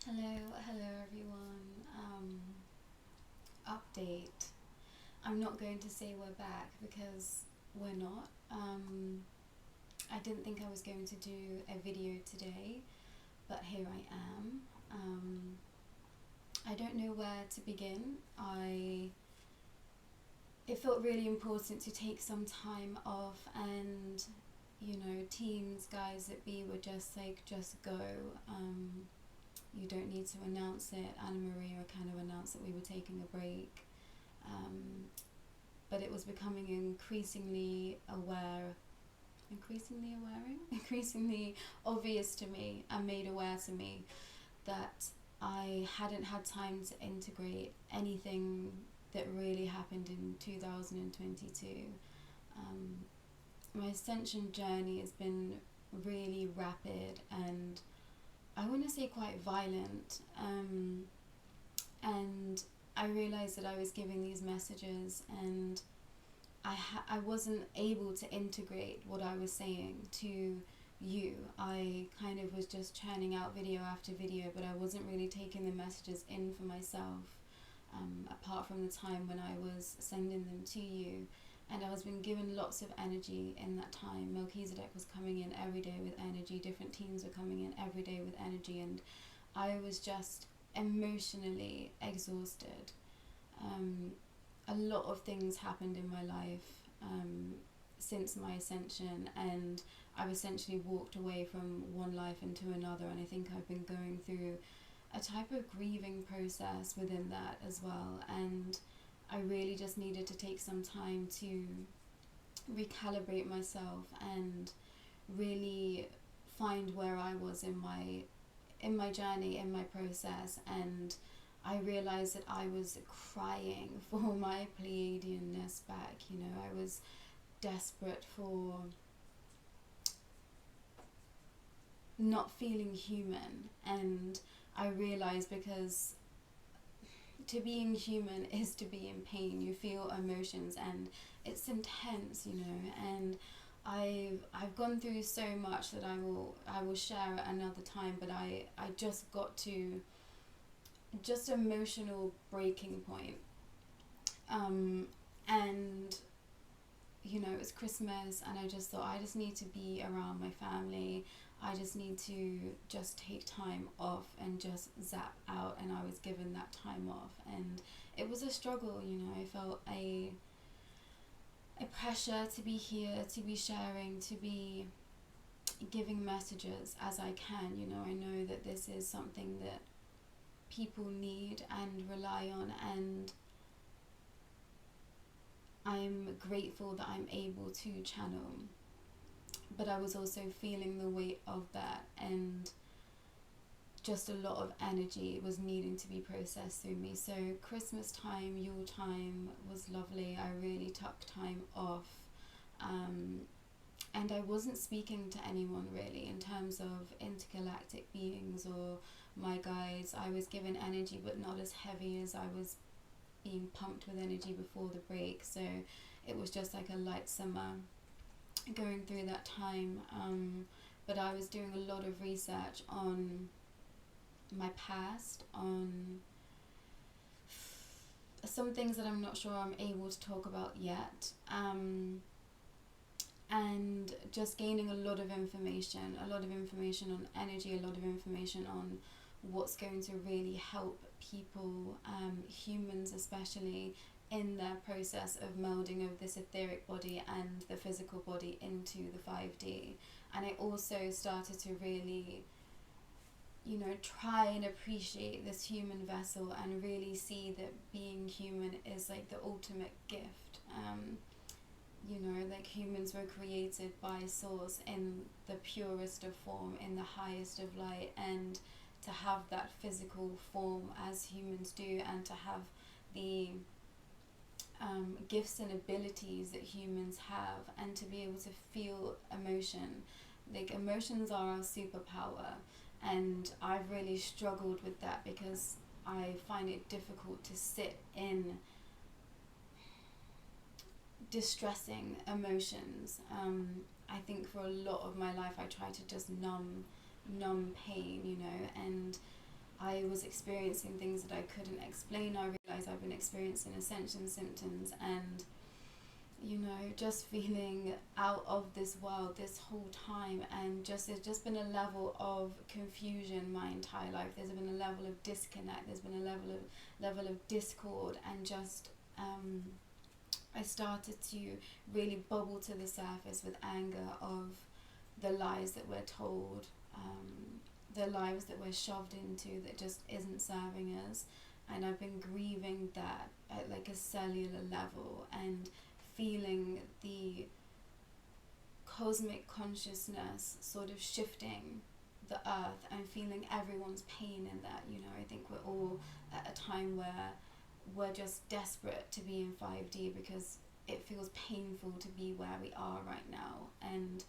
Hello everyone. Update. I'm not going to say we're back because we're not. I didn't think I was going to do a video today, but here I am. I don't know where to begin. It felt really important to take some time off, and teams, guys at B were just like, just go. You don't need to announce it. Anna Maria kind of announced that we were taking a break. But it was becoming increasingly obvious to me and made aware to me that I hadn't had time to integrate anything that really happened in 2022. My Ascension journey has been really rapid and I want to say quite violent, and I realised that I was giving these messages and I wasn't able to integrate what I was saying to you. I kind of was just churning out video after video, but I wasn't really taking the messages in for myself, apart from the time when I was sending them to you. And I was being given lots of energy in that time. Melchizedek was coming in every day with energy. Different teams were coming in every day with energy. And I was just emotionally exhausted. A lot of things happened in my life since my ascension. And I've essentially walked away from one life into another. And I think I've been going through a type of grieving process within that as well. And I really just needed to take some time to recalibrate myself and really find where I was in my journey, in my process. And I realized that I was crying for my Pleiadianness back. I was desperate for not feeling human, and I realized because to being human is to be in pain. You feel emotions and it's intense, and I've gone through so much that I will share at another time, but I just got to just emotional breaking point. And it was Christmas and I just thought I just need to be around my family. I just need to just take time off and just zap out, and I was given that time off, and it was a struggle. I felt a pressure to be here, to be sharing, to be giving messages as I can. I know that this is something that people need and rely on, and I'm grateful that I'm able to channel. But I was also feeling the weight of that, and just a lot of energy was needing to be processed through me. So Christmas time, Yule time was lovely. I really took time off, and I wasn't speaking to anyone really in terms of intergalactic beings or my guides. I was given energy, but not as heavy as I was being pumped with energy before the break. So it was just like a light summer going through that time, but I was doing a lot of research on my past, on some things that I'm not sure I'm able to talk about yet, and just gaining a lot of information on energy, a lot of information on what's going to really help people, humans especially, in their process of melding of this etheric body and the physical body into the 5D. And I also started to really, try and appreciate this human vessel and really see that being human is like the ultimate gift. Like humans were created by Source in the purest of form, in the highest of light, and to have that physical form as humans do, and to have the gifts and abilities that humans have, and to be able to feel emotion. Like, emotions are our superpower, and I've really struggled with that because I find it difficult to sit in distressing emotions. I think for a lot of my life I tried to just numb pain, and I was experiencing things that I couldn't explain. I realised I've been experiencing Ascension symptoms, and you know, just feeling out of this world this whole time, and there's just been a level of confusion my entire life. There's been a level of disconnect, there's been a level of discord, and just I started to really bubble to the surface with anger of the lies that we're told, the lives that we're shoved into that just isn't serving us. And I've been grieving that at like a cellular level, and feeling the cosmic consciousness sort of shifting the earth, and feeling everyone's pain in that. You know, I think we're all at a time where we're just desperate to be in 5D, because it feels painful to be where we are right now. And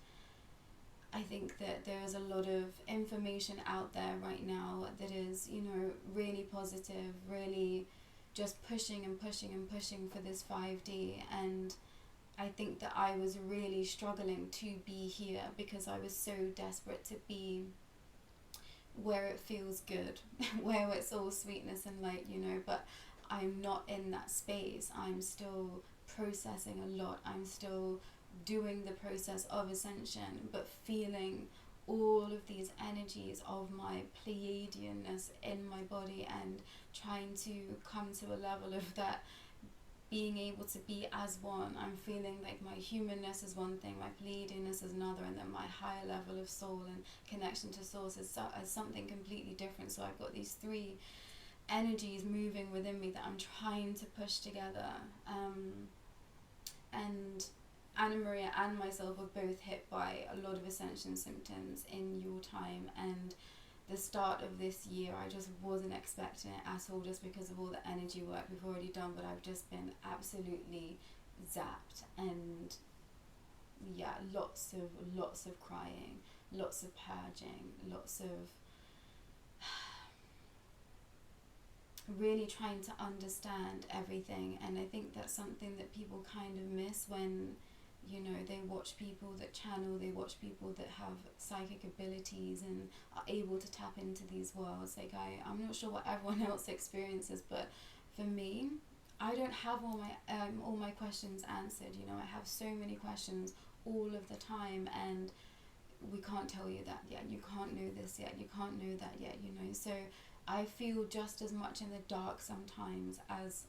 I think that there is a lot of information out there right now that is, you know, really positive, really just pushing and pushing and pushing for this 5D. And I think that I was really struggling to be here, because I was so desperate to be where it feels good, where it's all sweetness and light, you know, but I'm not in that space. I'm still processing a lot. I'm still doing the process of ascension, but feeling all of these energies of my Pleiadianness in my body, and trying to come to a level of that, being able to be as one. I'm feeling like my humanness is one thing, my Pleiadianness is another, and then my higher level of soul and connection to source is something completely different. So I've got these three energies moving within me that I'm trying to push together. And Anna Maria and myself were both hit by a lot of ascension symptoms in your time, and the start of this year I just wasn't expecting it at all, just because of all the energy work we've already done. But I've just been absolutely zapped, and yeah, lots of crying, lots of purging, lots of really trying to understand everything. And I think that's something that people kind of miss when, you know, they watch people that channel, they watch people that have psychic abilities and are able to tap into these worlds. Like I'm not sure what everyone else experiences, but for me, I don't have all my questions answered. You know, I have so many questions all of the time, and we can't tell you that yet, you can't know this yet, you can't know that yet, you know. So I feel just as much in the dark sometimes as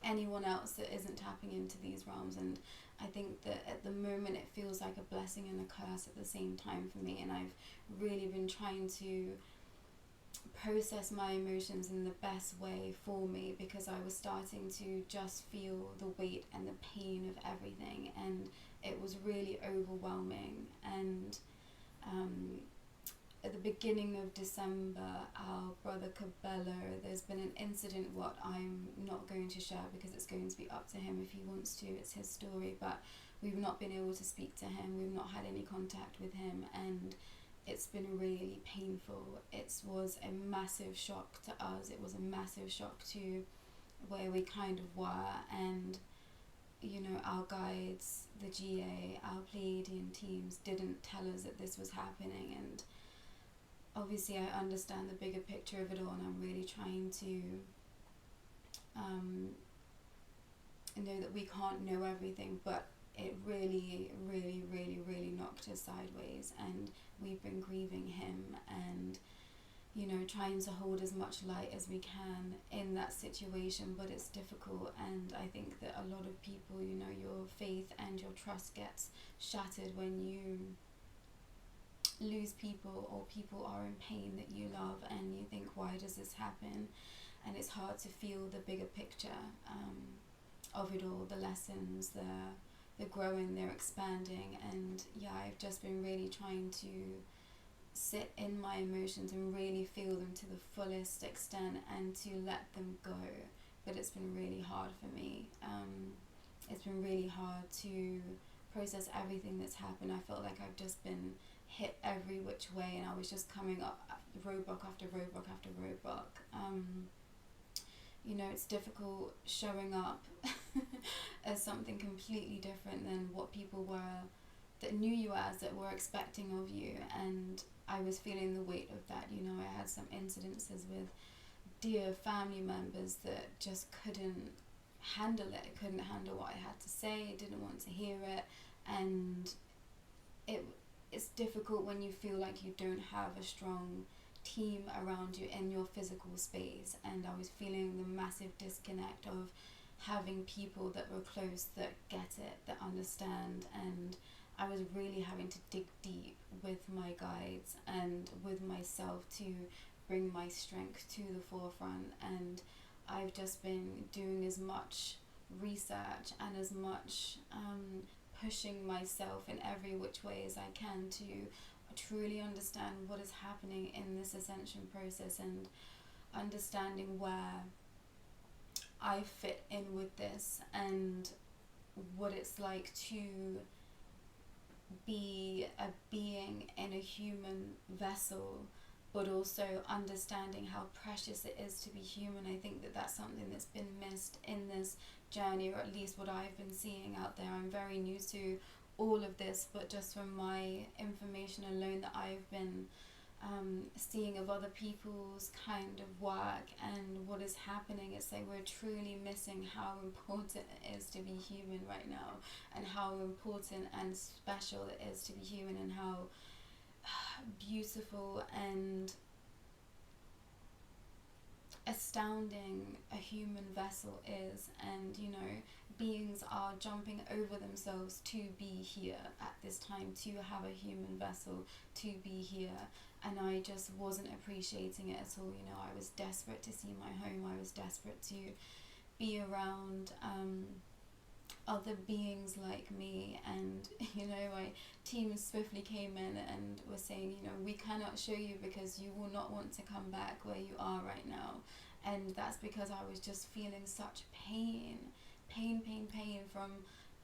anyone else that isn't tapping into these realms. And I think that at the moment it feels like a blessing and a curse at the same time for me. And I've really been trying to process my emotions in the best way for me, because I was starting to just feel the weight and the pain of everything, and it was really overwhelming. And at the beginning of December, our brother Cabello, there's been an incident what I'm not going to share, because it's going to be up to him if he wants to, it's his story, but we've not been able to speak to him, we've not had any contact with him, and it's been really painful. It was a massive shock to us, it was a massive shock to where we kind of were. And you know, our guides, the GA, our Pleiadian teams didn't tell us that this was happening. And obviously I understand the bigger picture of it all, and I'm really trying to know that we can't know everything, but it really knocked us sideways, and we've been grieving him, and you know, trying to hold as much light as we can in that situation. But it's difficult, and I think that a lot of people, you know, your faith and your trust gets shattered when you lose people, or people are in pain that you love, and you think, why does this happen? And it's hard to feel the bigger picture of it all, the lessons, they're growing, they're expanding. And yeah, I've just been really trying to sit in my emotions and really feel them to the fullest extent, and to let them go. But it's been really hard for me. It's been really hard to process everything that's happened. I felt like I've just been hit every which way, and I was just coming up roadblock after roadblock after roadblock. You know, it's difficult showing up as something completely different than what people were, that knew you as, that were expecting of you. And I was feeling the weight of that. You know, I had had some incidences with dear family members that just couldn't handle it, couldn't handle what I had to say, didn't want to hear it, and it's difficult when you feel like you don't have a strong team around you in your physical space. And I was feeling the massive disconnect of having people that were close, that get it, that understand, and I was really having to dig deep with my guides and with myself to bring my strength to the forefront. And I've just been doing as much research and as much pushing myself in every which way as I can to truly understand what is happening in this ascension process, and understanding where I fit in with this, and what it's like to be a being in a human vessel, but also understanding how precious it is to be human. I think that that's something that's been missed in this journey, or at least what I've been seeing out there. I'm very new to all of this, but just from my information alone that I've been seeing of other people's kind of work and what is happening, it's like we're truly missing how important it is to be human right now, and how important and special it is to be human, and how beautiful and astounding a human vessel is. And you know, beings are jumping over themselves to be here at this time, to have a human vessel, to be here. And I just wasn't appreciating it at all. You know, I was desperate to see my home. I was desperate to be around other beings like me. And you know, my team swiftly came in and was saying, you know, we cannot show you because you will not want to come back where you are right now. And that's because I was just feeling such pain from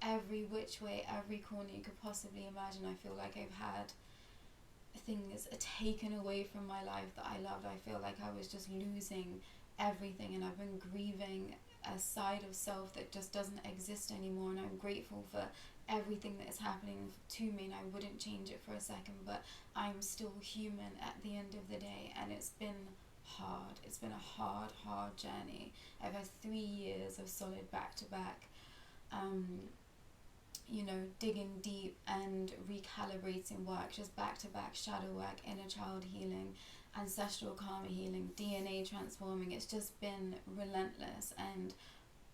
every which way, every corner you could possibly imagine. I feel like I've had things taken away from my life that I loved. I feel like I was just losing everything, and I've been grieving a side of self that just doesn't exist anymore. And I'm grateful for everything that is happening to me, and I wouldn't change it for a second, but I'm still human at the end of the day. And it's been hard. It's been a hard journey. I've had 3 years of solid back-to-back you know, digging deep and recalibrating work, just back-to-back shadow work, inner child healing, ancestral karma healing, DNA transforming. It's just been relentless, and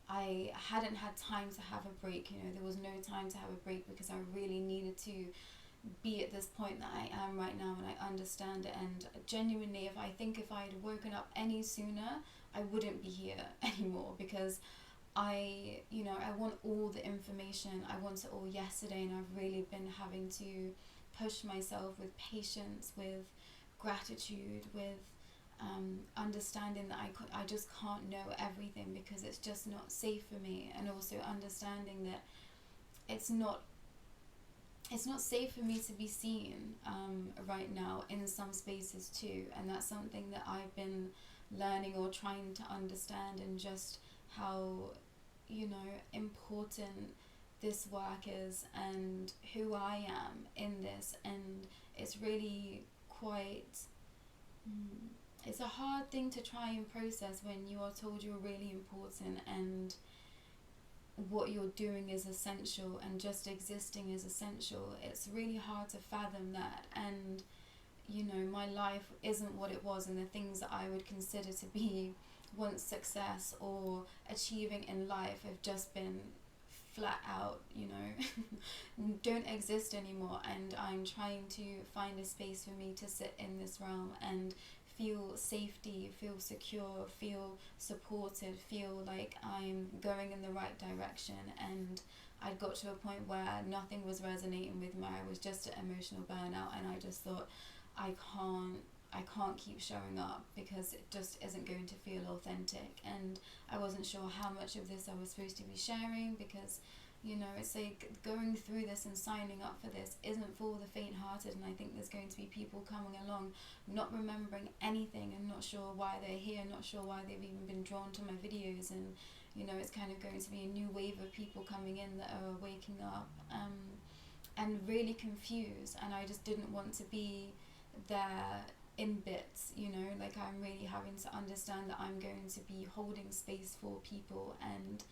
I hadn't had time to have a break. You know, there was no time to have a break, because I really needed to be at this point that I am right now, and I understand it. And genuinely, if I'd woken up any sooner, I wouldn't be here anymore, because I want all the information. I want it all yesterday, and I've really been having to push myself with patience, with gratitude, with understanding that I just can't know everything, because it's just not safe for me, and also understanding that it's not safe for me to be seen right now in some spaces too. And that's something that I've been learning or trying to understand, and just how, you know, important this work is and who I am in this. And it's really quite it's a hard thing to try and process when you are told you're really important, and what you're doing is essential, and just existing is essential. It's really hard to fathom that. And you know, my life isn't what it was, and the things that I would consider to be once success or achieving in life have just been flat out, you know, don't exist anymore. And I'm trying to find a space for me to sit in this realm and feel safety, feel secure, feel supported, feel like I'm going in the right direction. And I'd got to a point where nothing was resonating with me. I was just at emotional burnout, and I just thought, I can't keep showing up, because it just isn't going to feel authentic. And I wasn't sure how much of this I was supposed to be sharing, because you know, it's like going through this and signing up for this isn't for the faint-hearted. And I think there's going to be people coming along not remembering anything, and not sure why they're here, not sure why they've even been drawn to my videos. And you know, it's kind of going to be a new wave of people coming in that are waking up and really confused. And I just didn't want to be there in bits, you know, like like I'm really having to understand that I'm going to be holding space for people, and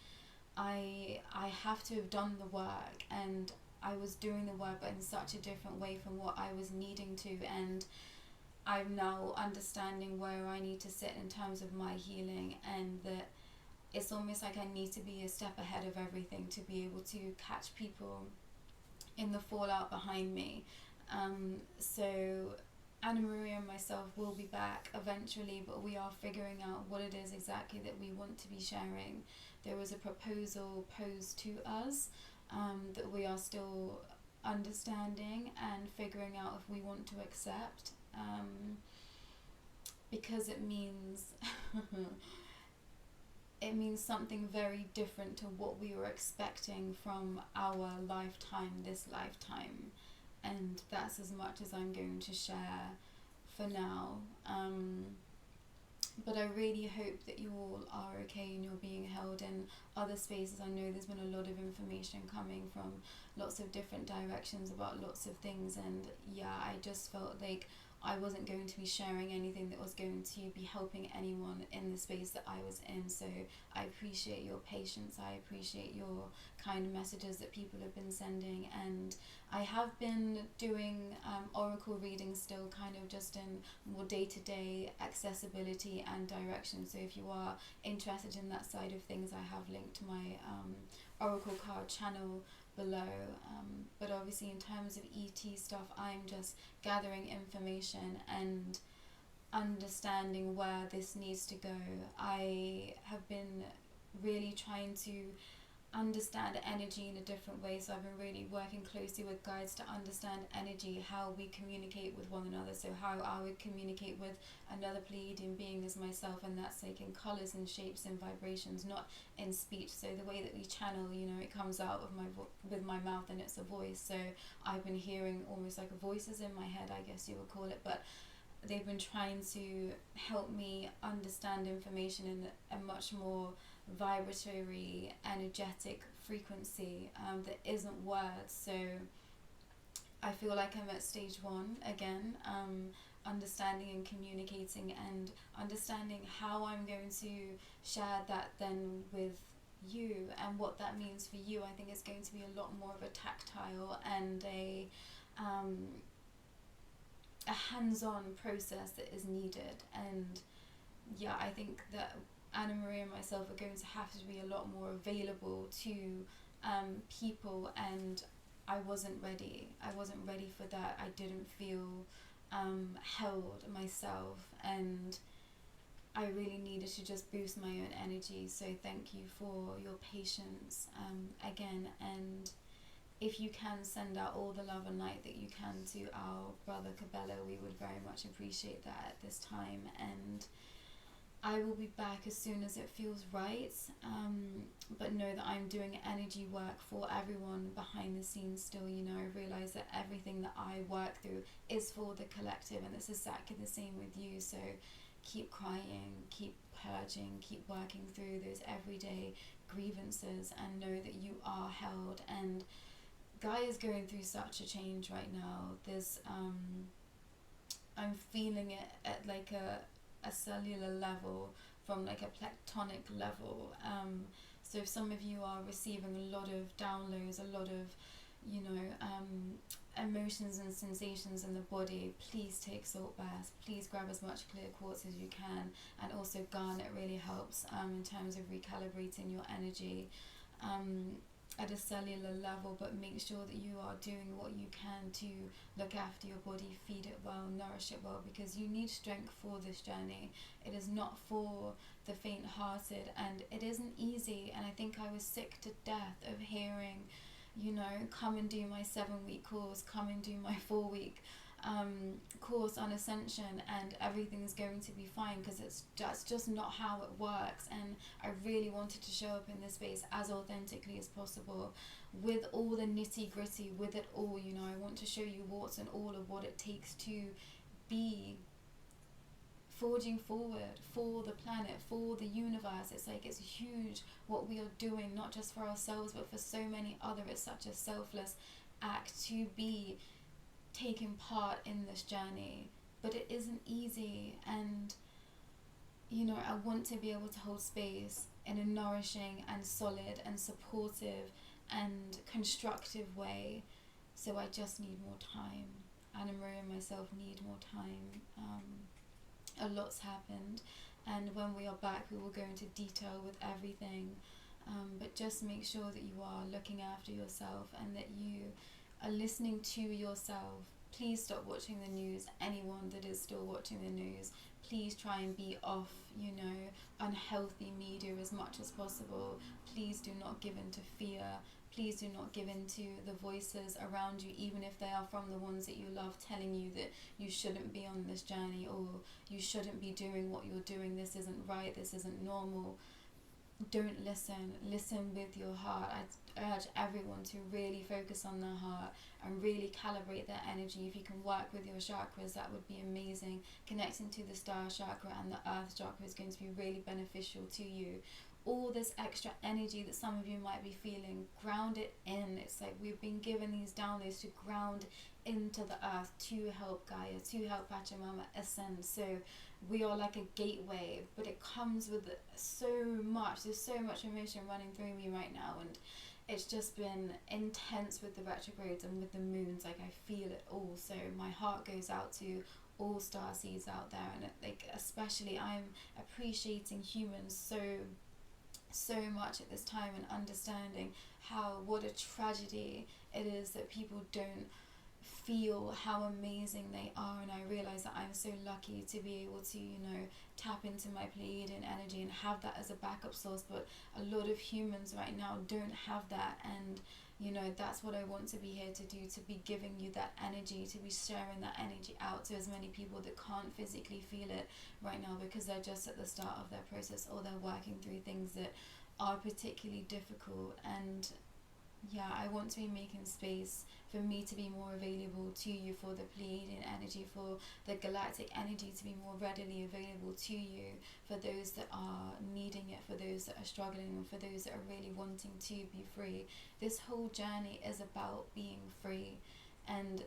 I have to have done the work, and I was doing the work but in such a different way from what I was needing to, and I'm now understanding where I need to sit in terms of my healing, and that it's almost like I need to be a step ahead of everything to be able to catch people in the fallout behind me. So Anna Maria and myself will be back eventually, but we are figuring out what it is exactly that we want to be sharing. There was a proposal posed to us that we are still understanding and figuring out if we want to accept, because it means it means something very different to what we were expecting from our lifetime, this lifetime, and that's as much as I'm going to share for now. But I really hope that you all are okay and you're being held in other spaces. I know there's been a lot of information coming from lots of different directions about lots of things, and yeah, I just felt like I wasn't going to be sharing anything that was going to be helping anyone in the space that I was in. So I appreciate your patience, I appreciate your kind messages that people have been sending, and I have been doing oracle readings still, kind of just in more day-to-day accessibility and direction. So if you are interested in that side of things, I have linked my oracle card channel below, but obviously in terms of ET stuff, I'm just gathering information and understanding where this needs to go. I have been really trying to understand energy in a different way, so I've been really working closely with guides to understand energy, how we communicate with one another, so how I would communicate with another Pleiadian being as myself, and that's like in colours and shapes and vibrations, not in speech. So the way that we channel, you know, it comes out of with my mouth, and it's a voice. So I've been hearing almost like voices in my head, I guess you would call it, but they've been trying to help me understand information in a much more vibratory, energetic frequency that isn't words. So I feel like I'm at stage 1 again, understanding and communicating and understanding how I'm going to share that then with you, and what that means for you. I think it's going to be a lot more of a tactile and a hands-on process that is needed. And yeah, I think that Anna Maria and myself are going to have to be a lot more available to people, and I wasn't ready for that. I didn't feel held myself, and I really needed to just boost my own energy. So thank you for your patience again, and if you can send out all the love and light that you can to our brother Cabello, we would very much appreciate that at this time. And I will be back as soon as it feels right, but know that I'm doing energy work for everyone behind the scenes still. You know, I realise that everything that I work through is for the collective, and it's exactly the same with you. So keep crying, keep purging, keep working through those everyday grievances, and know that you are held. And Guy is going through such a change right now. There's I'm feeling it at like a cellular level, from like a platonic level. So if some of you are receiving a lot of downloads, a lot of, you know, emotions and sensations in the body, please take salt baths, please grab as much clear quartz as you can, and also garnet really helps in terms of recalibrating your energy at a cellular level. But make sure that you are doing what you can to look after your body, feed it well, nourish it well, because you need strength for this journey. It is not for the faint-hearted, and it isn't easy. And I think I was sick to death of hearing, you know, come and do my 7-week course, come and do my 4-week course on Ascension, and everything's going to be fine, because that's just not how it works. And I really wanted to show up in this space as authentically as possible, with all the nitty gritty, with it all. You know, I want to show you warts and all of what it takes to be forging forward for the planet, for the universe. It's like, it's huge what we are doing, not just for ourselves but for so many other. It's such a selfless act to be taking part in this journey, but it isn't easy. And I want to be able to hold space in a nourishing and solid and supportive and constructive way. So I just need more time. Anna Maria and myself need more time. A lot's happened, and when we are back, we will go into detail with everything. But just make sure that you are looking after yourself and that you are listening to yourself. Please stop watching the news. Anyone that is still watching the news, please try and be off, unhealthy media as much as possible. Please do not give in to fear. Please do not give in to the voices around you, even if they are from the ones that you love, telling you that you shouldn't be on this journey, or you shouldn't be doing what you're doing. This isn't right. This isn't normal. Don't listen. Listen with your heart. I urge everyone to really focus on their heart and really calibrate their energy. If you can work with your chakras, that would be amazing. Connecting to the star chakra and the earth chakra is going to be really beneficial to you. All this extra energy that some of you might be feeling, ground it in. It's like we've been given these downloads to ground into the earth, to help Gaia, to help Pachamama ascend. So we are like a gateway, but it comes with so much. There's so much emotion running through me right now, and it's just been intense with the retrogrades and with the moons. Like, I feel it all. So my heart goes out to all star seeds out there, and especially I'm appreciating humans so much at this time, and understanding what a tragedy it is that people don't feel how amazing they are. And I realize that I'm so lucky to be able to tap into my Pleiadian energy and have that as a backup source, but a lot of humans right now don't have that. And that's what I want to be here to do, to be giving you that energy, to be sharing that energy out to as many people that can't physically feel it right now because they're just at the start of their process, or they're working through things that are particularly difficult. And yeah, I want to be making space for me to be more available to you, for the Pleiadian energy, for the galactic energy to be more readily available to you, for those that are needing it, for those that are struggling, and for those that are really wanting to be free. This whole journey is about being free, and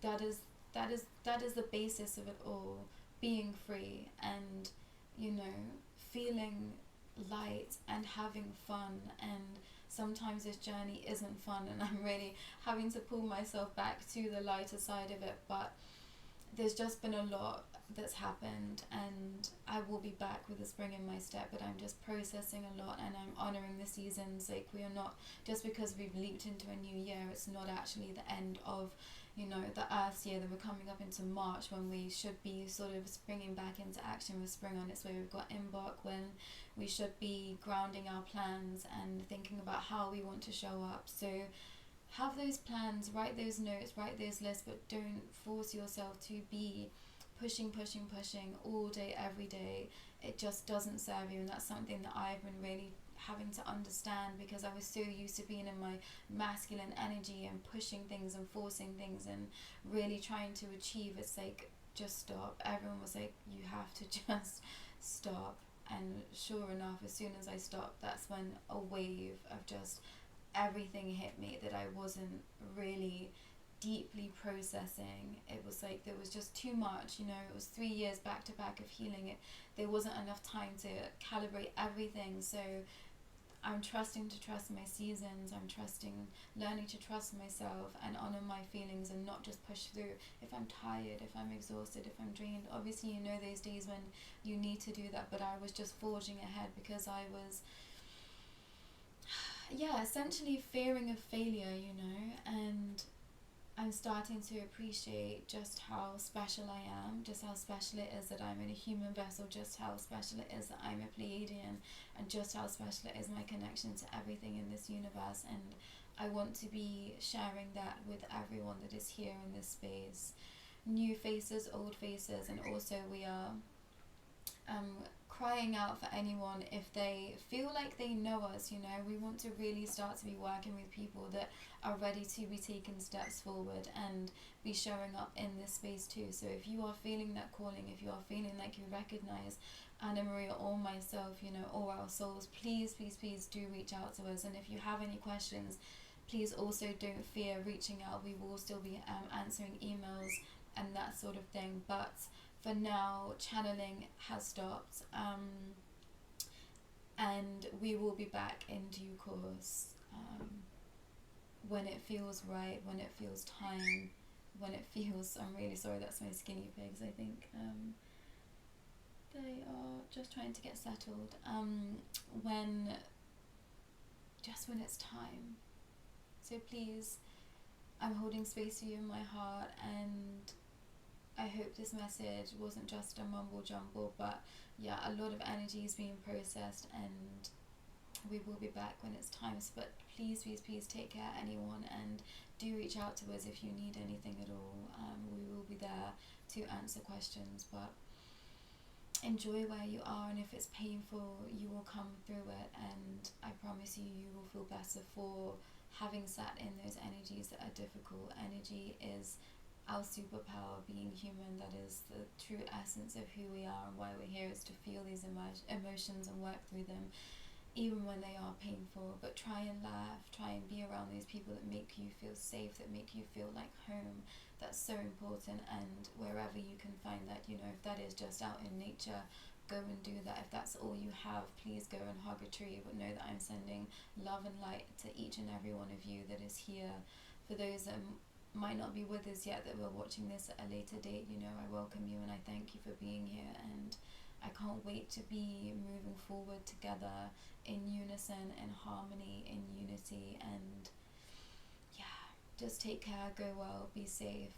that is the basis of it all. Being free and feeling light and having fun. And sometimes this journey isn't fun, and I'm really having to pull myself back to the lighter side of it, but there's just been a lot that's happened, and I will be back with a spring in my step, but I'm just processing a lot, and I'm honouring the seasons. Like, we are not, just because we've leaped into a new year, it's not actually the end of the Earth's year. Then we're coming up into March, when we should be sort of springing back into action with spring on its way. We've got Embark, when we should be grounding our plans and thinking about how we want to show up. So have those plans, write those notes, write those lists, but don't force yourself to be pushing all day, every day. It just doesn't serve you, and that's something that I've been really having to understand, because I was so used to being in my masculine energy and pushing things and forcing things and really trying to achieve. It's like, just stop. Everyone was like, you have to just stop. And sure enough, as soon as I stopped, that's when a wave of just everything hit me that I wasn't really deeply processing. It was like there was just too much. It was 3 years back to back of healing. There wasn't enough time to calibrate everything. So I'm trusting to trust my seasons. I'm learning to trust myself and honor my feelings, and not just push through. If I'm tired, if I'm exhausted, if I'm drained, obviously those days when you need to do that, but I was just forging ahead because I was essentially fearing of failure, and I'm starting to appreciate just how special I am, just how special it is that I'm in a human vessel, just how special it is that I'm a Pleiadian, and just how special it is my connection to everything in this universe. And I want to be sharing that with everyone that is here in this space. New faces, old faces, and also we are crying out for anyone if they feel like they know us. We want to really start to be working with people that are ready to be taking steps forward and be showing up in this space too. So if you are feeling that calling, if you are feeling like you recognize Anna Maria or myself, or our souls, please do reach out to us. And if you have any questions, please also don't fear reaching out. We will still be answering emails and that sort of thing. But for now, channeling has stopped, and we will be back in due course, when it feels right, when it feels time, when it feels... I'm really sorry, that's my skinny pigs, I think. They are just trying to get settled. When it's time. So please, I'm holding space for you in my heart, and I hope this message wasn't just a mumble jumble, but yeah, a lot of energy is being processed, and we will be back when it's time. But please, please, please take care, anyone, and do reach out to us if you need anything at all. We will be there to answer questions, but enjoy where you are, and if it's painful, you will come through it, and I promise you, you will feel better for having sat in those energies that are difficult. Energy is our superpower. Being human, that is the true essence of who we are, and why we're here is to feel these emotions and work through them, even when they are painful. But try and laugh, try and be around those people that make you feel safe, that make you feel like home. That's so important, and wherever you can find that, if that is just out in nature, go and do that. If that's all you have, please go and hug a tree, but know that I'm sending love and light to each and every one of you that is here. For those that might not be with us yet, that we're watching this at a later date, I welcome you and I thank you for being here, and I can't wait to be moving forward together in unison, in harmony, in unity, and yeah, just take care, go well, be safe,